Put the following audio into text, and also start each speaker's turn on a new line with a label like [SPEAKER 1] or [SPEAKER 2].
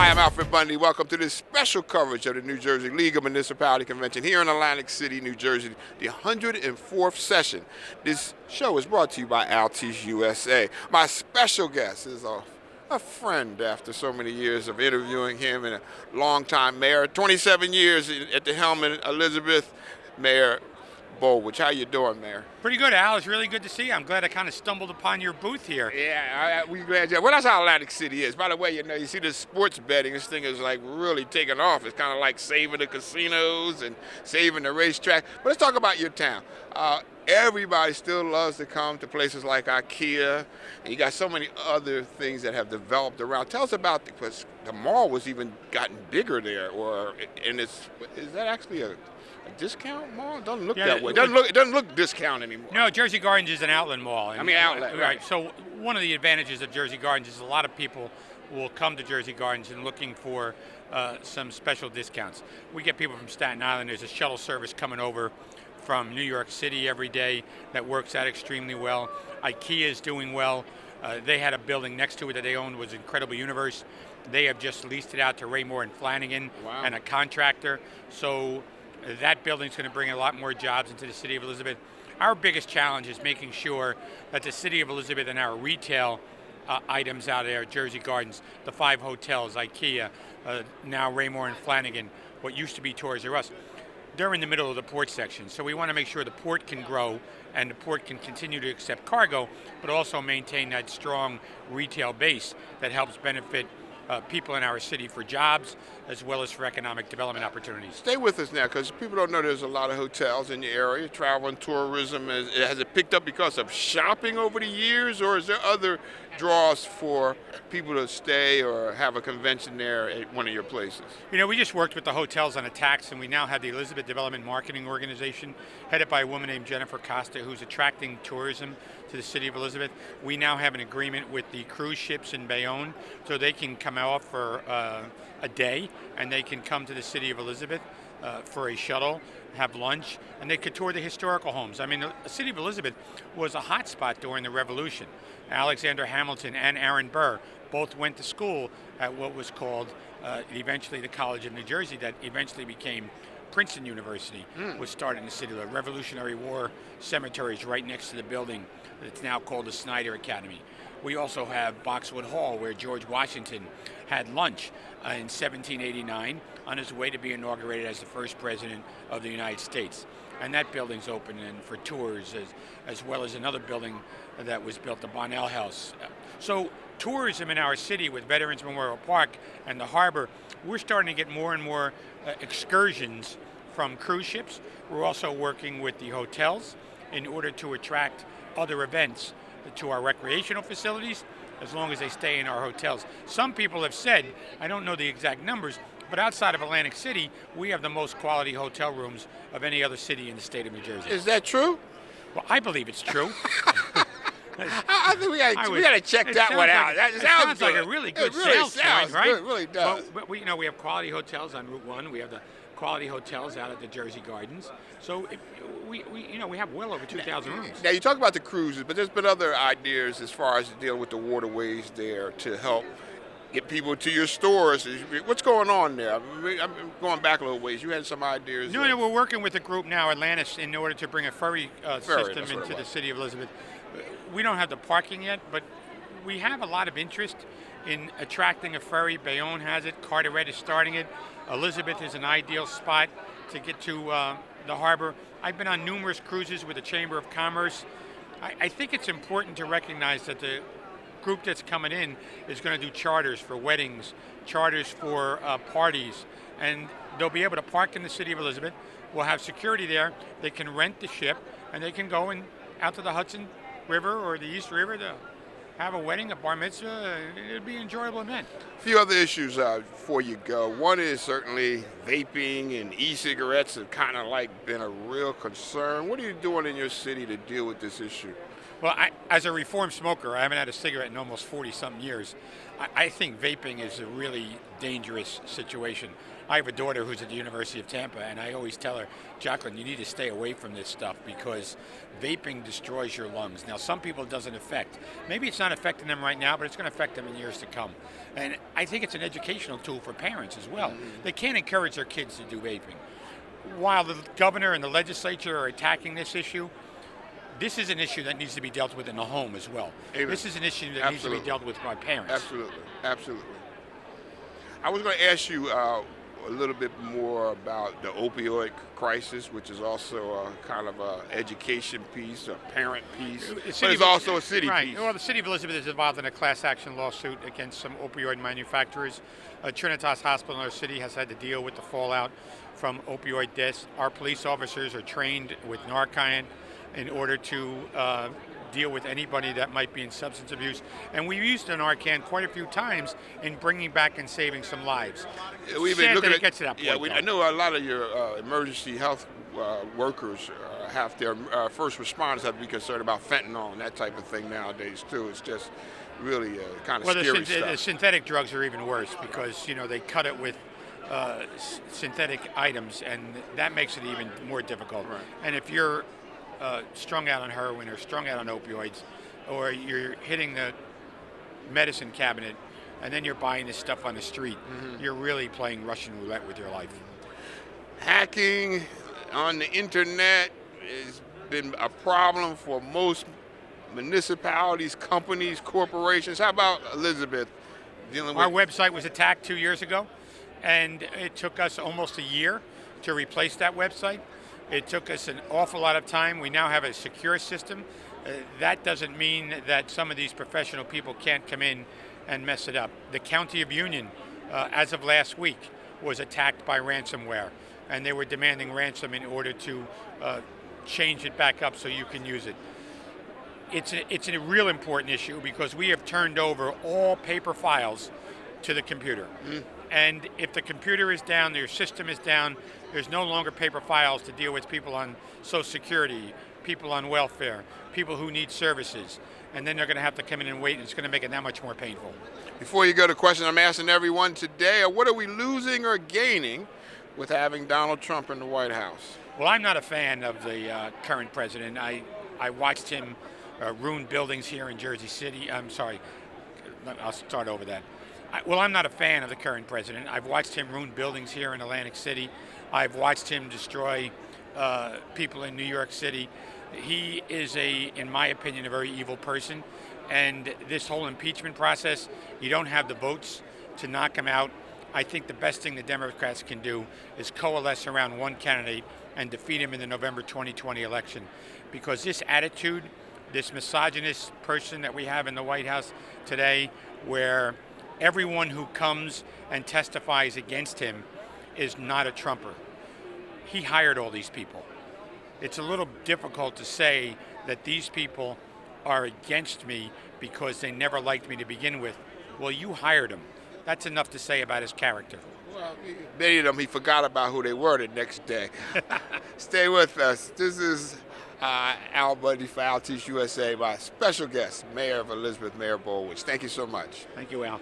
[SPEAKER 1] Hi, I'm Alfred Bundy. Welcome to this special coverage of the New Jersey League of Municipality Convention here in Atlantic City, New Jersey, the 104th session. This show is brought to you by Altice USA. My special guest is a friend after so many years of interviewing him, and a longtime mayor, 27 years at the helm in Elizabeth, Mayor Bollwage. How you doing, Mayor?
[SPEAKER 2] Pretty good, Al. It's really good to see you. I'm glad I kind of stumbled upon your booth here.
[SPEAKER 1] Yeah, we're glad you. Well, that's how Atlantic City is. By the way, you see the sports betting. This thing is like really taking off. It's kind of like saving the casinos and saving the racetrack. But let's talk about your town. Everybody still loves to come to places like IKEA, and you got so many other things that have developed around. Tell us about because the mall was even gotten bigger there, is that actually a discount mall? It doesn't look that way. It doesn't look discount anymore.
[SPEAKER 2] No, Jersey Gardens is an outlet mall.
[SPEAKER 1] Outlet. Right.
[SPEAKER 2] So one of the advantages of Jersey Gardens is a lot of people will come to Jersey Gardens and looking for some special discounts. We get people from Staten Island. There's a shuttle service coming over from New York City every day that works out extremely well. IKEA is doing well. They had a building next to it that they owned was Incredible Universe. They have just leased it out to Raymore and Flanagan and a contractor. So that building's going to bring a lot more jobs into the city of Elizabeth. Our biggest challenge is making sure that the city of Elizabeth and our retail items out there, Jersey Gardens, the 5 hotels, IKEA, now Raymore and Flanagan, what used to be Toys R Us, they're in the middle of the port section. So we want to make sure the port can grow and the port can continue to accept cargo, but also maintain that strong retail base that helps benefit people in our city for jobs as well as for economic development opportunities.
[SPEAKER 1] Stay with us now because people don't know there's a lot of hotels in the area. Travel and tourism, has it picked up because of shopping over the years, or is there other draws for people to stay or have a convention there at one of your places?
[SPEAKER 2] We just worked with the hotels on a tax, and we now have the Elizabeth Development Marketing Organization headed by a woman named Jennifer Costa, who's attracting tourism to the city of Elizabeth. We now have an agreement with the cruise ships in Bayonne, so they can come out for a day, and they can come to the city of Elizabeth for a shuttle, have lunch, and they could tour the historical homes. The city of Elizabeth was a hot spot during the Revolution. Alexander Hamilton and Aaron Burr both went to school at what was called eventually the College of New Jersey, that eventually became Princeton University. Was started in the city. The Revolutionary War cemetery is right next to the building. It's now called the Snyder Academy. We also have Boxwood Hall, where George Washington had lunch in 1789 on his way to be inaugurated as the first president of the United States. And that building's open and for tours, as well as another building that was built, the Bonnell House. So tourism in our city with Veterans Memorial Park and the harbor, we're starting to get more and more excursions from cruise ships. We're also working with the hotels in order to attract other events to our recreational facilities, as long as they stay in our hotels. Some people have said, I don't know the exact numbers, but outside of Atlantic City, we have the most quality hotel rooms of any other city in the state of New Jersey.
[SPEAKER 1] Is that true?
[SPEAKER 2] Well, I believe it's true.
[SPEAKER 1] I think we got to check that one out.
[SPEAKER 2] It sounds like a really good sales point, right?
[SPEAKER 1] It really does.
[SPEAKER 2] But we have quality hotels on Route 1. We have the quality hotels out at the Jersey Gardens. So we have well over 2,000 rooms.
[SPEAKER 1] Now you talk about the cruises, but there's been other ideas as far as dealing with the waterways there to help get people to your stores. What's going on there? I'm going back a little ways. You had some ideas.
[SPEAKER 2] No, we're working with a group now, Atlantis, in order to bring a ferry system into the city of Elizabeth. We don't have the parking yet, but we have a lot of interest in attracting a ferry. Bayonne has it. Carteret is starting it. Elizabeth is an ideal spot to get to the harbor. I've been on numerous cruises with the Chamber of Commerce. I think it's important to recognize that the group that's coming in is going to do charters for weddings, charters for parties, and they'll be able to park in the city of Elizabeth. We'll have security there. They can rent the ship, and they can go out to the Hudson River or the East River to have a wedding, a bar mitzvah. It'd be an enjoyable event.
[SPEAKER 1] A few other issues before you go. One is certainly vaping and e-cigarettes have kind of like been a real concern. What are you doing in your city to deal with this issue?
[SPEAKER 2] Well, as a reformed smoker, I haven't had a cigarette in almost 40-something years. I think vaping is a really dangerous situation. I have a daughter who's at the University of Tampa, and I always tell her, Jacqueline, you need to stay away from this stuff because vaping destroys your lungs. Now, some people it doesn't affect. Maybe it's not affecting them right now, but it's going to affect them in years to come. And I think it's an educational tool for parents as well. They can't encourage their kids to do vaping. While the governor and the legislature are attacking this issue, this is an issue that needs to be dealt with in the home as well.
[SPEAKER 1] Amen.
[SPEAKER 2] This is an issue that needs to be dealt with by parents.
[SPEAKER 1] Absolutely, absolutely. I was going to ask you a little bit more about the opioid crisis, which is also a kind of an education piece, a parent piece, but it's also a city piece.
[SPEAKER 2] Well, the city of Elizabeth is involved in a class action lawsuit against some opioid manufacturers. Trinitas Hospital in our city has had to deal with the fallout from opioid deaths. Our police officers are trained with Narcan in order to deal with anybody that might be in substance abuse. And we've used the Narcan quite a few times in bringing back and saving some lives.
[SPEAKER 1] We've been looking at,
[SPEAKER 2] gets to that point.
[SPEAKER 1] I know a lot of your emergency health workers have their first responders have to be concerned about fentanyl and that type of thing nowadays too. It's just really kind of scary stuff.
[SPEAKER 2] The synthetic drugs are even worse because they cut it with synthetic items, and that makes it even more difficult.
[SPEAKER 1] Right.
[SPEAKER 2] And if you're strung out on heroin or strung out on opioids, or you're hitting the medicine cabinet and then you're buying this stuff on the street, you're really playing Russian roulette with your life.
[SPEAKER 1] Hacking on the internet has been a problem for most municipalities, companies, corporations. How about Elizabeth dealing with?
[SPEAKER 2] Our website was attacked 2 years ago, and it took us almost a year to replace that website. It took us an awful lot of time. We now have a secure system. That doesn't mean that some of these professional people can't come in and mess it up. The County of Union, as of last week, was attacked by ransomware, and they were demanding ransom in order to change it back up so you can use it. It's a real important issue because we have turned over all paper files to the computer. And if the computer is down, your system is down, there's no longer paper files to deal with people on Social Security, people on welfare, people who need services. And then they're going to have to come in and wait, and it's going to make it that much more painful.
[SPEAKER 1] Before you go to questions, I'm asking everyone today, what are we losing or gaining with having Donald Trump in the White House?
[SPEAKER 2] Well, I'm not a fan of the current president. I watched him ruin buildings here in Jersey City. I'm sorry, I'll start over that. I'm not a fan of the current president. I've watched him ruin buildings here in Atlantic City. I've watched him destroy people in New York City. He is in my opinion, a very evil person. And this whole impeachment process, you don't have the votes to knock him out. I think the best thing the Democrats can do is coalesce around one candidate and defeat him in the November 2020 election. Because this attitude, this misogynist person that we have in the White House today, where everyone who comes and testifies against him is not a Trumper. He hired all these people. It's a little difficult to say that these people are against me because they never liked me to begin with. Well, you hired them. That's enough to say about his character.
[SPEAKER 1] Well, many of them, he forgot about who they were the next day. Stay with us. This is Al Bundy for Altice USA, my special guest, Mayor of Elizabeth, Mayor Bollwage. Thank you so much.
[SPEAKER 2] Thank you, Al.